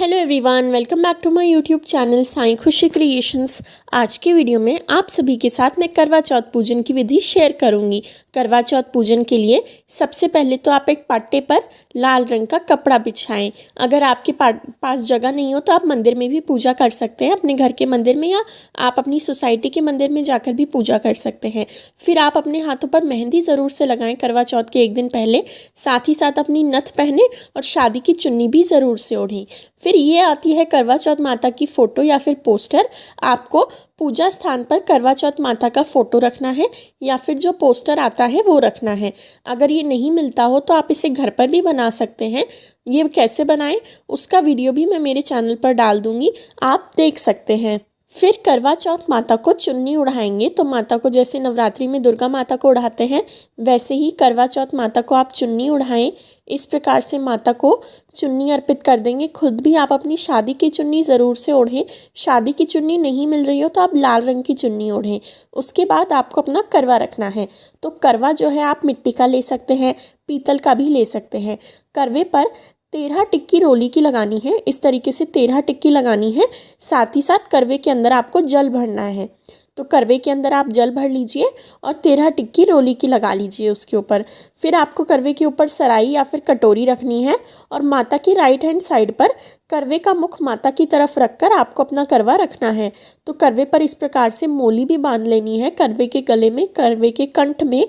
Hello everyone, welcome back to my YouTube channel Sai Khushi creations. आज के video में आप सभी के साथ मैं करवा चौथ पूजन की विधि शेयर करूंगी। करवा चौथ पूजन के लिए सबसे पहले तो आप एक पाटे पर लाल रंग का कपड़ा बिछाएं। अगर आपके पास जगह नहीं हो तो आप मंदिर में भी पूजा कर सकते हैं, अपने घर के मंदिर में, या आप अपनी सोसाइटी के मंदिर में जाकर भी पूजा कर सकते हैं। फिर आप अपने हाथों पर मेहंदी ज़रूर से लगाएं करवा चौथ के एक दिन पहले। साथ ही साथ अपनी नथ पहने और शादी की चुन्नी भी ज़रूर से ओढ़ें। फिर ये आती है करवा चौथ माता की फ़ोटो या फिर पोस्टर। आपको पूजा स्थान पर करवा चौथ माता का फ़ोटो रखना है या फिर जो पोस्टर आता है वो रखना है। अगर ये नहीं मिलता हो तो आप इसे घर पर भी बना सकते हैं। ये कैसे बनाएं उसका वीडियो भी मैं मेरे चैनल पर डाल दूँगी, आप देख सकते हैं। फिर करवा चौथ माता को चुन्नी उड़ाएंगे। तो माता को जैसे नवरात्रि में दुर्गा माता को उड़ाते हैं, वैसे ही करवा चौथ माता को आप चुन्नी उड़ाएं। इस प्रकार से माता को चुन्नी अर्पित कर देंगे। खुद भी आप अपनी शादी की चुन्नी ज़रूर से ओढ़ें। शादी की चुन्नी नहीं मिल रही हो तो आप लाल रंग की चुन्नी ओढ़ें। उसके बाद आपको अपना करवा रखना है। तो करवा जो है आप मिट्टी का ले सकते हैं, पीतल का भी ले सकते हैं। करवे पर 13 टिक्की रोली की लगानी है। इस तरीके से 13 टिक्की लगानी है। साथ ही साथ करवे के अंदर आपको जल भरना है। तो करवे के अंदर आप जल भर लीजिए और 13 टिक्की रोली की लगा लीजिए उसके ऊपर। फिर आपको करवे के ऊपर सराई या फिर कटोरी रखनी है और माता की राइट हैंड साइड पर करवे का मुख माता की तरफ रखकर आपको अपना करवा रखना है। तो करवे पर इस प्रकार से मोली भी बांध लेनी है। करवे के गले में, करवे के कंठ में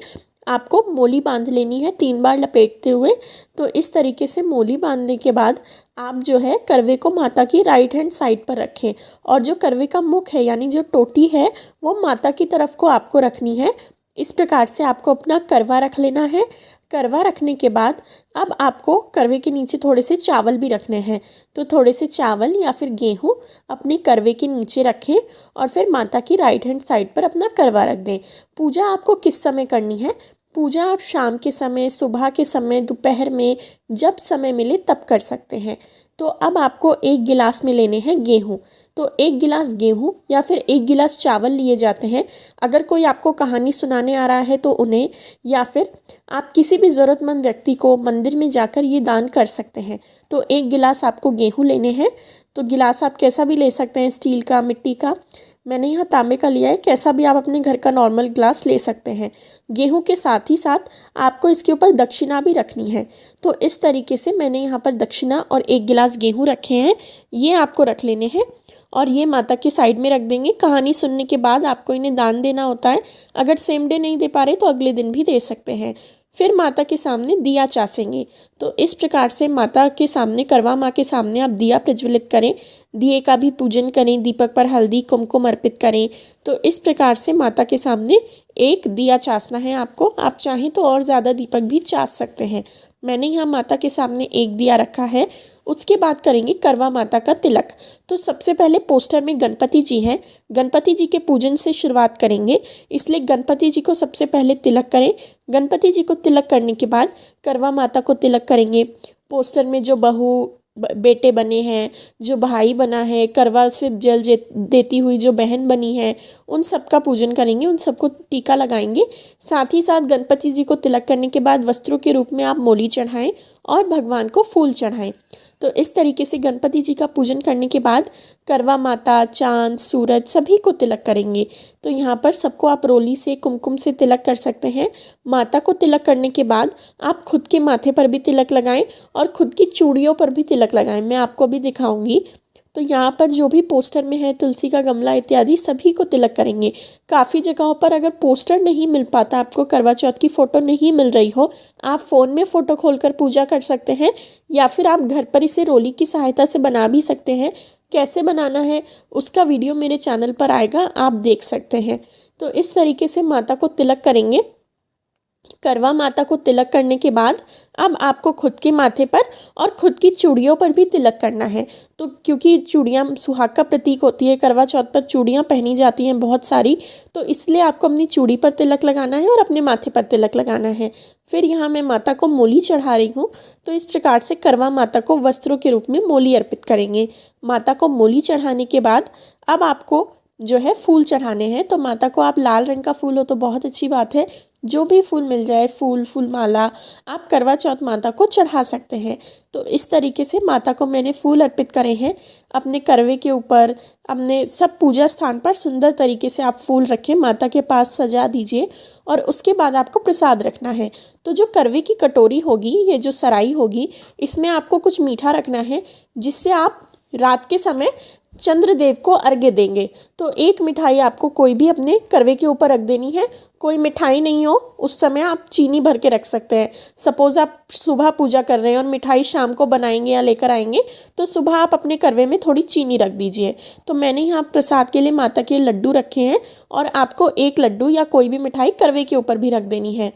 आपको मोली बांध लेनी है 3 बार लपेटते हुए। तो इस तरीके से मोली बांधने के बाद आप जो है करवे को माता की राइट हैंड साइड पर रखें और जो करवे का मुख है यानी जो टोटी है वो माता की तरफ को आपको रखनी है। इस प्रकार से आपको अपना करवा रख लेना है। करवा रखने के बाद अब आपको करवे के नीचे थोड़े से चावल भी रखने हैं। तो थोड़े से चावल या फिर गेहूँ अपने करवे के नीचे रखें और फिर माता की राइट हैंड साइड पर अपना करवा रख दें। पूजा आपको किस समय करनी है? पूजा आप शाम के समय, सुबह के समय, दोपहर में, जब समय मिले तब कर सकते हैं। तो अब आपको 1 गिलास में लेने हैं गेहूँ। तो 1 गिलास गेहूँ या फिर 1 गिलास चावल लिए जाते हैं। अगर कोई आपको कहानी सुनाने आ रहा है तो उन्हें, या फिर आप किसी भी ज़रूरतमंद व्यक्ति को मंदिर में जाकर ये दान कर सकते हैं। तो 1 गिलास आपको गेहूँ लेने हैं। तो गिलास आप कैसा भी ले सकते हैं, स्टील का, मिट्टी का। मैंने यहाँ तांबे का लिया है, कैसा भी आप अपने घर का नॉर्मल ग्लास ले सकते हैं। गेहूं के साथ ही साथ आपको इसके ऊपर दक्षिणा भी रखनी है। तो इस तरीके से मैंने यहाँ पर दक्षिणा और 1 गिलास गेहूं रखे हैं, ये आपको रख लेने हैं और ये माता के साइड में रख देंगे। कहानी सुनने के बाद आपको इन्हें दान देना होता है। अगर सेम डे नहीं दे पा रहे तो अगले दिन भी दे सकते हैं। फिर माता के सामने दिया चासेंगे। तो इस प्रकार से माता के सामने, करवा माँ के सामने आप दिया प्रज्वलित करें। दिए का भी पूजन करें, दीपक पर हल्दी कुमकुम अर्पित करें। तो इस प्रकार से माता के सामने एक दिया चासना है आपको। आप चाहें तो और ज़्यादा दीपक भी चास सकते हैं। मैंने यहाँ माता के सामने एक दिया रखा है। उसके बाद करेंगे करवा माता का तिलक। तो सबसे पहले पोस्टर में गणपति जी हैं। गणपति जी के पूजन से शुरुआत करेंगे, इसलिए गणपति जी को सबसे पहले तिलक करें। गणपति जी को तिलक करने के बाद करवा माता को तिलक करेंगे। पोस्टर में जो बहू बेटे बने हैं, जो भाई बना है, करवा से जल देती हुई जो बहन बनी है, उन सब का पूजन करेंगे, उन सबको टीका लगाएंगे। साथ ही साथ गणपति जी को तिलक करने के बाद वस्त्रों के रूप में आप मोली चढ़ाएं और भगवान को फूल चढ़ाएं। तो इस तरीके से गणपति जी का पूजन करने के बाद करवा माता, चांद, सूरज सभी को तिलक करेंगे। तो यहाँ पर सबको आप रोली से, कुमकुम से तिलक कर सकते हैं। माता को तिलक करने के बाद आप खुद के माथे पर भी तिलक लगाएं और खुद की चूड़ियों पर भी तिलक लगाएं। मैं आपको भी दिखाऊंगी। तो यहाँ पर जो भी पोस्टर में है, तुलसी का गमला इत्यादि सभी को तिलक करेंगे। काफ़ी जगहों पर अगर पोस्टर नहीं मिल पाता, आपको करवा चौथ की फ़ोटो नहीं मिल रही हो, आप फ़ोन में फ़ोटो खोलकर पूजा कर सकते हैं या फिर आप घर पर इसे रोली की सहायता से बना भी सकते हैं। कैसे बनाना है उसका वीडियो मेरे चैनल पर आएगा, आप देख सकते हैं। तो इस तरीके से माता को तिलक करेंगे। करवा माता को तिलक करने के बाद अब आपको खुद के माथे पर और खुद की चूड़ियों पर भी तिलक करना है। तो क्योंकि चूड़ियाँ सुहाग का प्रतीक होती है, करवा चौथ पर चूड़ियाँ पहनी जाती हैं बहुत सारी, तो इसलिए आपको अपनी चूड़ी पर तिलक लगाना है और अपने माथे पर तिलक लगाना है। फिर यहाँ मैं माता को मोली चढ़ा रही हूँ। तो इस प्रकार से करवा माता को वस्त्रों के रूप में मोली अर्पित करेंगे। माता को मोली चढ़ाने के बाद अब आपको जो है फूल चढ़ाने हैं। तो माता को आप लाल रंग का फूल हो तो बहुत अच्छी बात है, जो भी फूल मिल जाए, फूल माला, आप करवा चौथ माता को चढ़ा सकते हैं। तो इस तरीके से माता को मैंने फूल अर्पित करे हैं अपने करवे के ऊपर। अपने सब पूजा स्थान पर सुंदर तरीके से आप फूल रखें, माता के पास सजा दीजिए और उसके बाद आपको प्रसाद रखना है। तो जो करवे की कटोरी होगी, ये जो सराई होगी, इसमें आपको कुछ मीठा रखना है, जिससे आप रात के समय चंद्रदेव को अर्घ्य देंगे। तो एक मिठाई आपको कोई भी अपने करवे के ऊपर रख देनी है। कोई मिठाई नहीं हो उस समय आप चीनी भर के रख सकते हैं। सपोज़ आप सुबह पूजा कर रहे हैं और मिठाई शाम को बनाएंगे या लेकर आएंगे, तो सुबह आप अपने करवे में थोड़ी चीनी रख दीजिए। तो मैंने यहाँ प्रसाद के लिए माता के लड्डू रखे हैं और आपको एक लड्डू या कोई भी मिठाई करवे के ऊपर भी रख देनी है।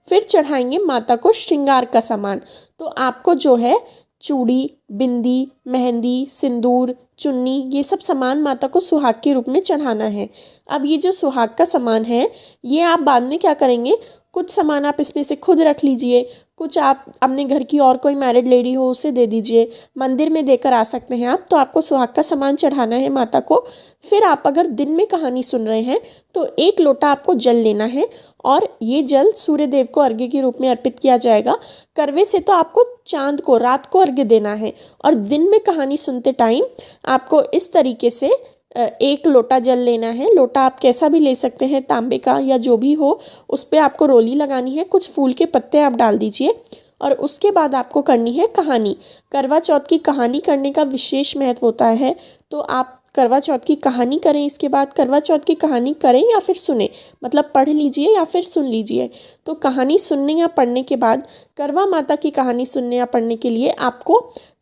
फिर चढ़ाएंगे माता को श्रृंगार का सामान। तो आपको जो है चूड़ी, बिंदी, मेहंदी, सिंदूर, चुन्नी, ये सब सामान माता को सुहाग के रूप में चढ़ाना है। अब ये जो सुहाग का सामान है, ये आप बाद में क्या करेंगे, कुछ सामान आप इसमें से खुद रख लीजिए, कुछ आप अपने घर की और कोई मैरिड लेडी हो उसे दे दीजिए, मंदिर में देकर आ सकते हैं आप। तो आपको सुहाग का सामान चढ़ाना है माता को। फिर आप अगर दिन में कहानी सुन रहे हैं तो एक लोटा आपको जल लेना है और ये जल सूर्य देव को अर्घ्य के रूप में अर्पित किया जाएगा। करवे से तो आपको चांद को, रात को अर्घ्य देना है और दिन में कहानी सुनते टाइम आपको इस तरीके से एक लोटा जल लेना है। लोटा आप कैसा भी ले सकते हैं, तांबे का या जो भी हो, उस पर आपको रोली लगानी है, कुछ फूल के पत्ते आप डाल दीजिए और उसके बाद आपको करनी है कहानी। करवा चौथ की कहानी करने का विशेष महत्व होता है। तो आप करवा चौथ की कहानी करें, इसके बाद करवा चौथ की कहानी करें या फिर सुने, मतलब पढ़ लीजिए या फिर सुन लीजिए। तो कहानी सुनने या पढ़ने के बाद, करवा माता की कहानी सुनने या पढ़ने के लिए आपको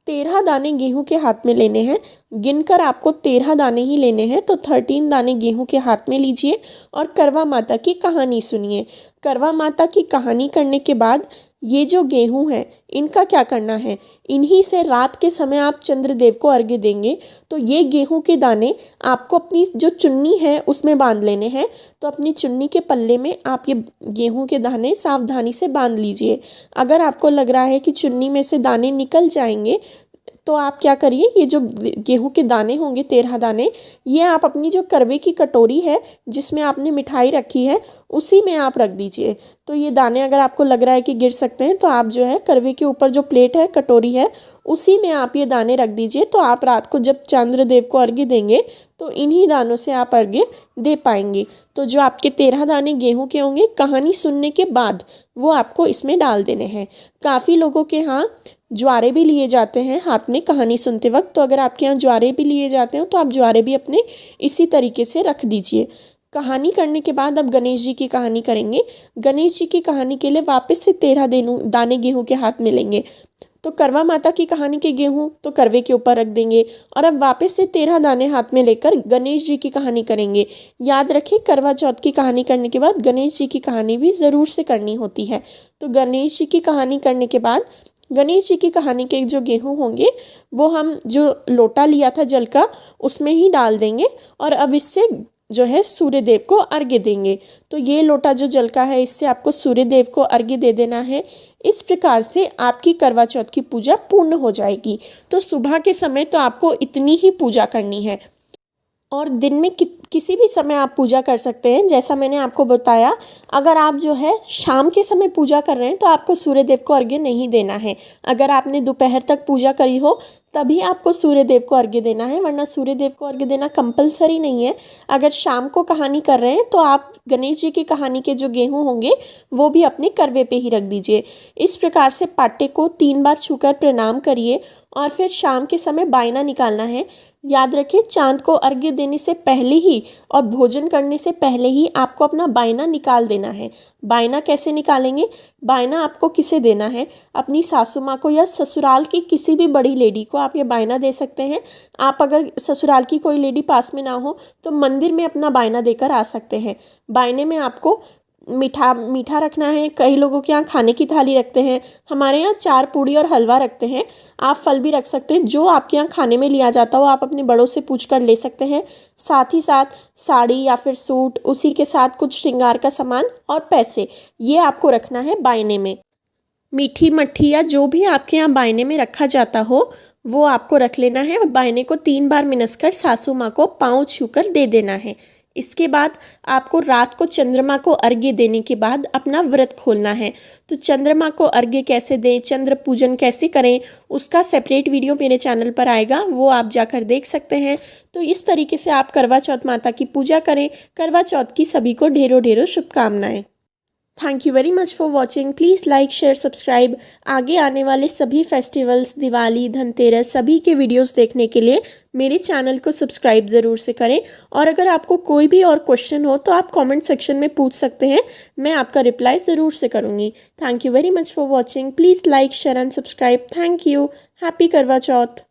13 दाने गेहूं के हाथ में लेने हैं। गिनकर आपको 13 दाने ही लेने हैं। तो 13 दाने गेहूं के हाथ में लीजिए और करवा माता की कहानी सुनिए। करवा माता की कहानी करने के बाद ये जो गेहूं है, इनका क्या करना है, इन्हीं से रात के समय आप चंद्रदेव को अर्घ्य देंगे। तो ये गेहूं के दाने आपको अपनी जो चुन्नी है उसमें बांध लेने हैं। तो अपनी चुन्नी के पल्ले में आप ये गेहूं के दाने सावधानी से बांध लीजिए। अगर आपको लग रहा है कि चुन्नी में से दाने निकल जाएंगे, तो आप क्या करिए, ये जो गेहूं के दाने होंगे 13 दाने, ये आप अपनी जो करवे की कटोरी है जिसमें आपने मिठाई रखी है उसी में आप रख दीजिए। तो ये दाने अगर आपको लग रहा है कि गिर सकते हैं, तो आप जो है करवे के ऊपर जो प्लेट है, कटोरी है, उसी में आप ये दाने रख दीजिए। तो आप रात को जब चंद्रदेव को अर्घ्य देंगे तो इन्हीं दानों से आप अर्घ्य दे पाएंगे। तो जो आपके 13 दाने गेहूं के होंगे, कहानी सुनने के बाद वो आपको इसमें डाल देने हैं। काफ़ी लोगों के यहाँ ज्वारे भी लिए जाते हैं हाथ में कहानी सुनते वक्त। तो अगर आपके यहाँ ज्वारे भी लिए जाते हो तो आप ज्वारे भी अपने इसी तरीके से रख दीजिए। कहानी करने के बाद अब गणेश जी की कहानी करेंगे। गणेश जी की कहानी के लिए वापस से 13 दाने गेहूं के हाथ में लेंगे। तो करवा माता की कहानी के गेहूं तो करवे के ऊपर रख देंगे और अब वापस से 13 दाने हाथ में लेकर गणेश जी की कहानी करेंगे। याद रखिए, करवा चौथ की कहानी करने के बाद गणेश जी की कहानी भी ज़रूर से करनी होती है। तो गणेश जी की कहानी करने के बाद गणेश जी की कहानी के जो गेहूं होंगे वो हम जो लोटा लिया था जल का उसमें ही डाल देंगे और अब इससे जो है सूर्य देव को अर्घ्य देंगे। तो ये लोटा जो जल का है, इससे आपको सूर्य देव को अर्घ्य दे देना है। इस प्रकार से आपकी करवा चौथ की पूजा पूर्ण हो जाएगी। तो सुबह के समय तो आपको इतनी ही पूजा करनी है और दिन में किसी भी समय आप पूजा कर सकते हैं। जैसा मैंने आपको बताया, अगर आप जो है शाम के समय पूजा कर रहे हैं तो आपको सूर्य देव को अर्घ्य नहीं देना है। अगर आपने दोपहर तक पूजा करी हो तभी आपको सूर्य देव को अर्घ्य देना है, वरना सूर्य देव को अर्घ्य देना कंपलसरी नहीं है। अगर शाम को कहानी कर रहे हैं तो आप गणेश जी की कहानी के जो गेहूं होंगे वो भी अपने करवे पे ही रख दीजिए। इस प्रकार से पाटे को 3 बार छूकर प्रणाम करिए और फिर शाम के समय बायना निकालना है। याद रखिए, चांद को अर्घ्य देने से पहले ही और भोजन करने से पहले ही आपको अपना बायना निकाल देना है। बायना कैसे निकालेंगे? बायना आपको किसे देना है? अपनी सासू माँ को या ससुराल की किसी भी बड़ी लेडी को आप ये बायना दे सकते हैं। आप अगर ससुराल की कोई लेडी पास में ना हो तो मंदिर में अपना बायना देकर आ सकते हैं। बायने में आपको मीठा रखना है। कई लोगों के यहाँ खाने की थाली रखते हैं, हमारे यहाँ 4 पूड़ी और हलवा रखते हैं। आप फल भी रख सकते हैं, जो आपके यहाँ खाने में लिया जाता हो आप अपने बड़ों से पूछ कर ले सकते हैं। साथ ही साथ साड़ी या फिर सूट, उसी के साथ कुछ श्रृंगार का सामान और पैसे, ये आपको रखना है बायने में। मीठी मट्ठी या जो भी आपके यहाँ बायने में रखा जाता हो वो आपको रख लेना है और बायने को 3 बार मिनस कर सासू माँ को पाँव छूकर दे देना है। इसके बाद आपको रात को चंद्रमा को अर्घ्य देने के बाद अपना व्रत खोलना है। तो चंद्रमा को अर्घ्य कैसे दें, चंद्र पूजन कैसे करें, उसका सेपरेट वीडियो मेरे चैनल पर आएगा, वो आप जाकर देख सकते हैं। तो इस तरीके से आप करवा चौथ माता की पूजा करें। करवा चौथ की सभी को ढेरों ढेरों शुभकामनाएं। Thank you very much for watching. Please like share subscribe. आगे आने वाले सभी फेस्टिवल्स, दिवाली, धनतेरस, सभी के वीडियोस देखने के लिए मेरे चैनल को सब्सक्राइब ज़रूर से करें। और अगर आपको कोई भी और क्वेश्चन हो तो आप कमेंट सेक्शन में पूछ सकते हैं, मैं आपका रिप्लाई ज़रूर से करूँगी। Thank you very much for watching. Please like share and subscribe. Thank you. Happy करवा चौथ।